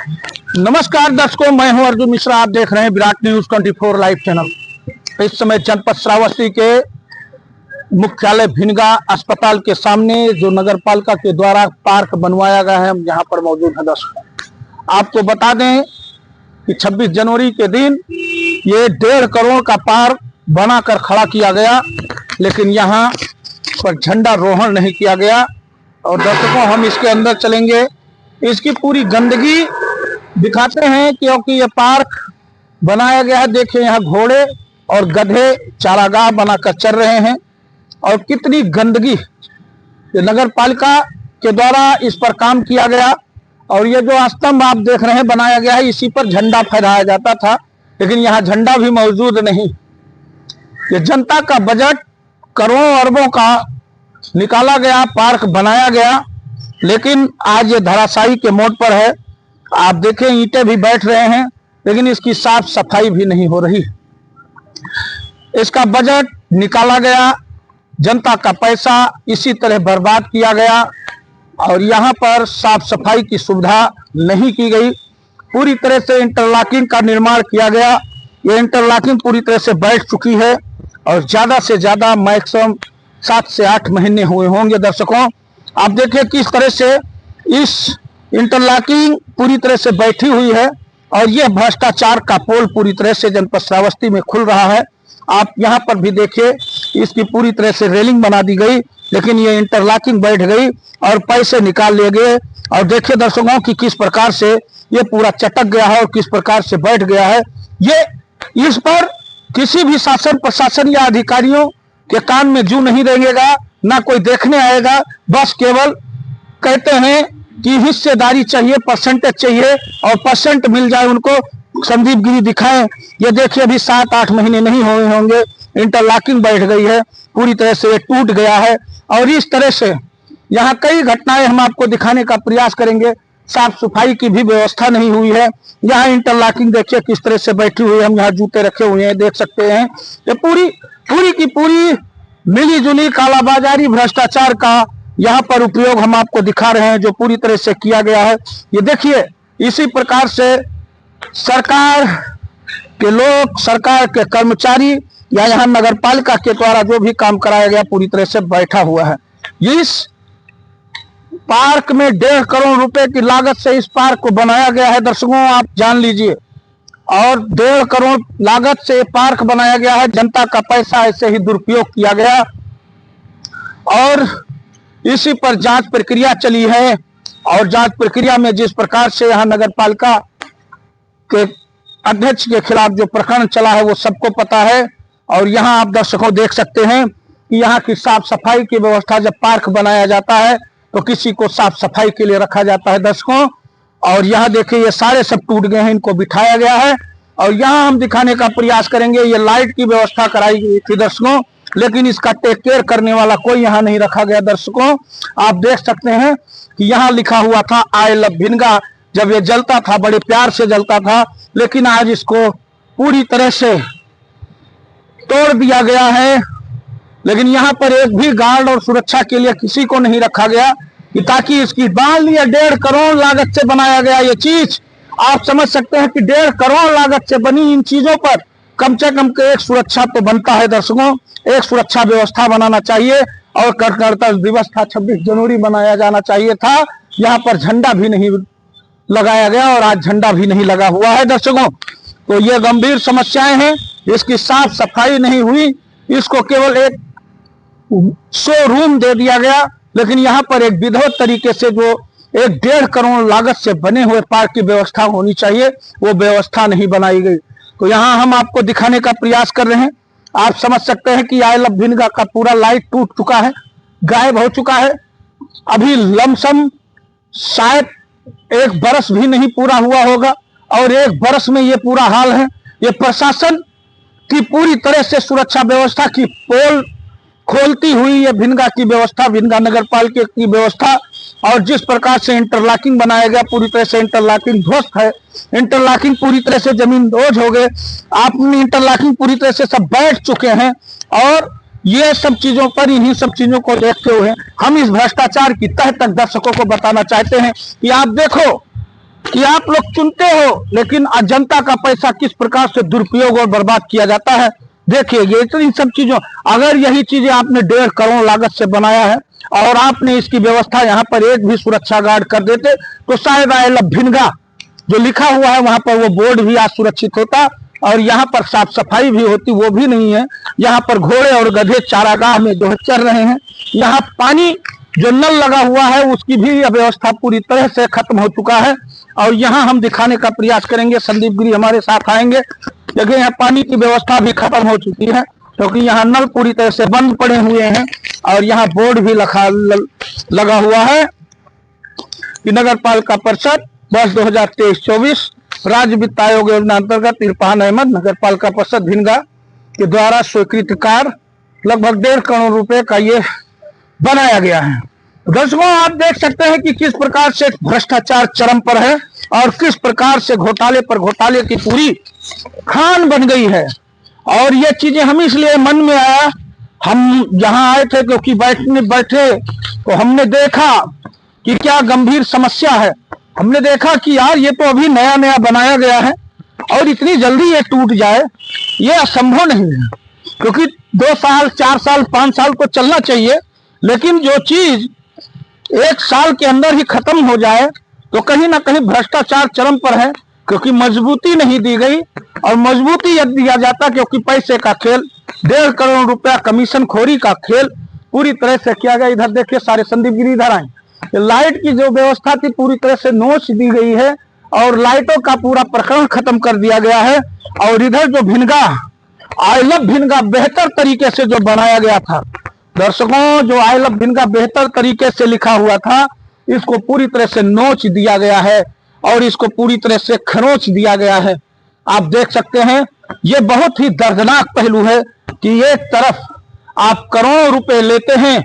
नमस्कार दर्शकों, मैं हूं अर्जुन मिश्रा। आप देख रहे हैं विराट न्यूज 24 लाइव चैनल। इस समय जनपद श्रावस्ती के मुख्यालय भिनगा अस्पताल के सामने जो नगर पालिका के द्वारा पार्क बनवाया गया है, हम यहाँ पर मौजूद हैं। दर्शकों, आपको बता दें कि 26 जनवरी के दिन ये 1.5 करोड़ का पार्क बनाकर खड़ा किया गया, लेकिन यहाँ पर झंडा रोहण नहीं किया गया। और दर्शकों, हम इसके अंदर चलेंगे, इसकी पूरी गंदगी दिखाते हैं, क्योंकि ये पार्क बनाया गया है। देखिए, यहाँ घोड़े और गधे चारागाह बनाकर चल रहे हैं और कितनी गंदगी। ये नगर पालिका के द्वारा इस पर काम किया गया और ये जो स्तंभ आप देख रहे हैं बनाया गया है, इसी पर झंडा फहराया जाता था, लेकिन यहाँ झंडा भी मौजूद नहीं। ये जनता का बजट करोड़ों अरबों का निकाला गया, पार्क बनाया गया, लेकिन आज ये धराशायी के मोड़ पर है। आप देखें, ईंटें भी बैठ रहे हैं, लेकिन इसकी साफ सफाई भी नहीं हो रही। इसका बजट निकाला गया, जनता का पैसा इसी तरह बर्बाद किया गया और यहाँ पर साफ सफाई की सुविधा नहीं की गई। पूरी तरह से इंटरलॉकिंग का निर्माण किया गया। ये इंटरलॉकिंग पूरी तरह से बैठ चुकी है और ज्यादा से ज्यादा मैक्सिमम 7 से 8 महीने हुए होंगे। दर्शकों, आप देखिए किस तरह से इस इंटरलॉकिंग पूरी तरह से बैठी हुई है और यह भ्रष्टाचार का पोल पूरी तरह से जनपद श्रावस्ती में खुल रहा है। आप यहाँ पर भी देखिए, इसकी पूरी तरह से रेलिंग बना दी गई, लेकिन ये इंटरलॉकिंग बैठ गई और पैसे निकाल लिए गए। और देखिए दर्शकों कि किस प्रकार से ये पूरा चटक गया है और किस प्रकार से बैठ गया है। ये इस पर किसी भी शासन प्रशासन या अधिकारियों के कान में जू नहीं रहेगा, ना कोई देखने आएगा। बस केवल कहते हैं कि हिस्सेदारी चाहिए, परसेंटेज चाहिए और परसेंट मिल जाए उनको, संदीप गिरी दिखाएं। ये देखिए, अभी 7-8 महीने नहीं हुए होंगे, इंटरलॉकिंग बैठ गई है, पूरी तरह से ये टूट गया है। और इस तरह से यहाँ कई घटनाएं हम आपको दिखाने का प्रयास करेंगे। साफ सफाई की भी व्यवस्था नहीं हुई है। यहाँ इंटरलॉकिंग देखिए किस तरह से बैठी हुई है। हम यहाँ जूते रखे हुए हैं, देख सकते हैं। ये पूरी की पूरी मिली जुली कालाबाजारी भ्रष्टाचार का यहाँ पर उपयोग हम आपको दिखा रहे हैं, जो पूरी तरह से किया गया है। ये देखिए, इसी प्रकार से सरकार के लोग, सरकार के कर्मचारी या यहाँ नगर पालिका के द्वारा जो भी काम कराया गया पूरी तरह से बैठा हुआ है। इस पार्क में 1.5 करोड़ रुपए की लागत से इस पार्क को बनाया गया है। दर्शकों, आप जान लीजिए, और 1.5 करोड़ लागत से पार्क बनाया गया है। जनता का पैसा ऐसे ही दुरुपयोग किया गया और इसी पर जांच प्रक्रिया चली है। और जांच प्रक्रिया में जिस प्रकार से यहाँ नगर पालिका के अध्यक्ष के खिलाफ जो प्रकरण चला है वो सबको पता है। और यहाँ आप दर्शकों देख सकते हैं कि यहाँ की साफ सफाई की व्यवस्था, जब पार्क बनाया जाता है तो किसी को साफ सफाई के लिए रखा जाता है दर्शकों। और यहाँ देखिए, ये सारे सब टूट गए हैं, इनको बिठाया गया है। और यहाँ हम दिखाने का प्रयास करेंगे, ये लाइट की व्यवस्था कराई गई थी दर्शकों, लेकिन इसका टेक केयर करने वाला कोई यहाँ नहीं रखा गया। दर्शकों, आप देख सकते हैं कि यहाँ लिखा हुआ था आई लव भिनगा। जब ये जलता था, बड़े प्यार से जलता था, लेकिन आज इसको पूरी तरह से तोड़ दिया गया है। लेकिन यहाँ पर एक भी गार्ड और सुरक्षा के लिए किसी को नहीं रखा गया, कि ताकि इसकी मान लिया 1.5 करोड़ लागत से बनाया गया ये चीज। आप समझ सकते हैं कि 1.5 करोड़ लागत से बनी इन चीजों पर कम से कम एक सुरक्षा तो बनता है। दर्शकों, एक सुरक्षा व्यवस्था बनाना चाहिए और गणतंत्र दिवस था, 26 जनवरी मनाया जाना चाहिए था। यहाँ पर झंडा भी नहीं लगाया गया और आज झंडा भी नहीं लगा हुआ है। दर्शकों, तो ये गंभीर समस्याएं हैं। इसकी साफ सफाई नहीं हुई, इसको केवल एक शोरूम दे दिया गया, लेकिन यहाँ पर एक विधिवत तरीके से जो 1.5 करोड़ लागत से बने हुए पार्क की व्यवस्था होनी चाहिए, वो व्यवस्था नहीं बनाई गई। तो यहाँ हम आपको दिखाने का प्रयास कर रहे हैं। आप समझ सकते हैं कि आई लव भिनगा का पूरा लाइट टूट चुका है, गायब हो चुका है। अभी लमसम शायद 1 बरस भी नहीं पूरा हुआ होगा और 1 बरस में ये पूरा हाल है। ये प्रशासन की पूरी तरह से सुरक्षा व्यवस्था की पोल खोलती हुई ये भिनगा की व्यवस्था, भिनगा नगर पालिका की व्यवस्था, और जिस प्रकार से इंटरलॉकिंग बनाया गया, पूरी तरह से इंटरलॉकिंग ध्वस्त है। इंटरलॉकिंग पूरी तरह से जमीन दोज हो गए। आपने इंटरलॉकिंग पूरी तरह से सब बैठ चुके हैं और ये सब चीजों पर, इन्हीं सब चीजों को देखते हुए हम इस भ्रष्टाचार की तह तक दर्शकों को बताना चाहते हैं कि आप देखो कि आप लोग चुनते हो, लेकिन जनता का पैसा किस प्रकार से दुरुपयोग और बर्बाद किया जाता है। देखिए ये तो इन सब चीजों, अगर यही चीजें आपने 1.5 करोड़ लागत से बनाया है और आपने इसकी व्यवस्था यहाँ पर एक भी सुरक्षा गार्ड कर देते तो शायद आई लव भिनगा जो लिखा हुआ है वहां पर वो बोर्ड भी आज सुरक्षित होता और यहाँ पर साफ सफाई भी होती, वो भी नहीं है। यहाँ पर घोड़े और गधे चारागाह में जो चर रहे हैं। यहाँ पानी जो नल लगा हुआ है उसकी भी व्यवस्था पूरी तरह से खत्म हो चुका है और यहाँ हम दिखाने का प्रयास करेंगे। संदीप गिरी हमारे साथ आएंगे। देखिए यहाँ पानी की व्यवस्था भी खत्म हो चुकी है क्योंकि यहाँ नल पूरी तरह से बंद पड़े हुए हैं और यहाँ बोर्ड भी लगा हुआ है कि नगर पालिका परिषद वर्ष 2023-24 राज्य वित्त आयोग योजना अंतर्गत इरफान अहमद नगर पालिका परिषद भिनगा के द्वारा स्वीकृत कार्य लगभग 1.5 करोड़ रुपए का ये बनाया गया है। दर्शकों आप देख सकते हैं कि किस प्रकार से भ्रष्टाचार चरम पर है और किस प्रकार से घोटाले पर घोटाले की पूरी खान बन गई है। और ये चीजें हम इसलिए मन में आया, हम यहाँ आए थे क्योंकि बैठे तो हमने देखा कि क्या गंभीर समस्या है। हमने देखा कि यार ये तो अभी नया नया बनाया गया है और इतनी जल्दी ये टूट जाए ये असंभव नहीं है, क्योंकि 2 साल 4 साल 5 साल तो चलना चाहिए, लेकिन जो चीज 1 साल के अंदर ही खत्म हो जाए तो कहीं ना कहीं भ्रष्टाचार चरम पर है, क्योंकि मजबूती नहीं दी गई। और मजबूती यदि दिया जाता क्योंकि पैसे का खेल, 1.5 करोड़ रुपया कमीशन खोरी का खेल पूरी तरह से किया गया। इधर देखिए सारे संदीप गिरी इधर आए, लाइट की जो व्यवस्था थी पूरी तरह से नोच दी गई है और लाइटों का पूरा प्रकरण खत्म कर दिया गया है। और इधर जो भिनगा आई लव भिनगा बेहतर तरीके से जो बनाया गया था, दर्शकों जो आई लव भिनगा बेहतर तरीके से लिखा हुआ था इसको पूरी तरह से नोच दिया गया है और इसको पूरी तरह से खरोच दिया गया है। आप देख सकते हैं ये बहुत ही दर्दनाक पहलू है कि एक तरफ आप करोड़ों रुपए लेते हैं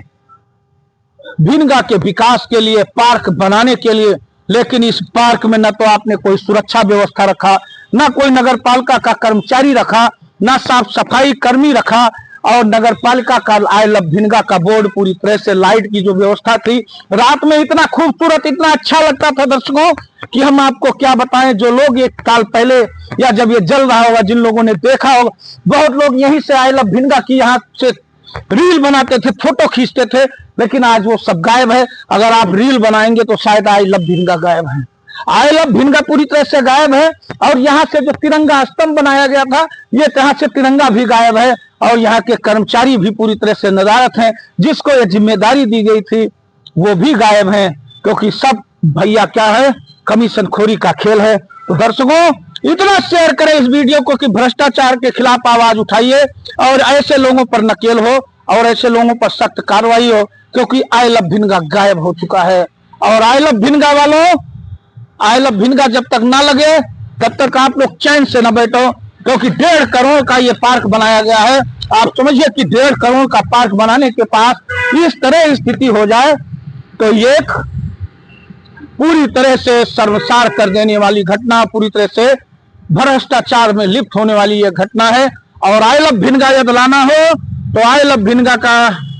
भिनगा के विकास के लिए, पार्क बनाने के लिए, लेकिन इस पार्क में न तो आपने कोई सुरक्षा व्यवस्था रखा, ना कोई नगर पालिका का कर्मचारी रखा, ना साफ सफाई कर्मी रखा और नगर पालिका का आई लव भिनगा का बोर्ड पूरी तरह से लाइट की जो व्यवस्था थी रात में इतना खूबसूरत इतना अच्छा लगता था दर्शकों कि हम आपको क्या बताएं। जो लोग 1 साल पहले या जब ये जल रहा होगा, जिन लोगों ने देखा होगा, बहुत लोग यहीं से आई लव भिनगा की यहाँ से रील बनाते थे, फोटो खींचते थे, लेकिन आज वो सब गायब है। अगर आप रील बनाएंगे तो शायद आई लव भिनगा गायब है, आई लव भिनगा पूरी तरह से गायब है। और यहाँ से जो तिरंगा स्तंभ बनाया गया था ये यहाँ से तिरंगा भी गायब है और यहाँ के कर्मचारी भी पूरी तरह से नदारत हैं, जिसको ये जिम्मेदारी दी गई थी वो भी गायब हैं, क्योंकि सब भैया क्या है कमीशन खोरी का खेल है। तो दर्शकों इतना शेयर करें इस वीडियो को कि भ्रष्टाचार के खिलाफ आवाज उठाइए और ऐसे लोगों पर नकेल हो और ऐसे लोगों पर सख्त कार्रवाई हो, क्योंकि आई लव भिनगा गायब हो चुका है। और आई लव भिनगा वालों, आई लव भिनगा जब तक ना लगे तब तक आप लोग चैन से न बैठो, क्योंकि 1.5 करोड़ का ये पार्क बनाया गया है। आप समझिए कि 1.5 करोड़ का पार्क बनाने के पास इस तरह स्थिति हो जाए तो ये पूरी तरह से सर्वसार कर देने वाली घटना, पूरी तरह से भ्रष्टाचार में लिप्त होने वाली ये घटना है। और आई लव भिनगा यदि लाना हो तो आई लव भिनगा का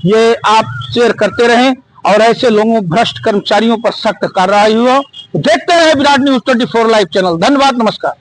ये आप शेयर करते रहें और ऐसे लोगों भ्रष्ट कर्मचारियों पर सख्त कार्रवाई हो। देखते रहे विराट न्यूज 24 लाइव चैनल। धन्यवाद, नमस्कार।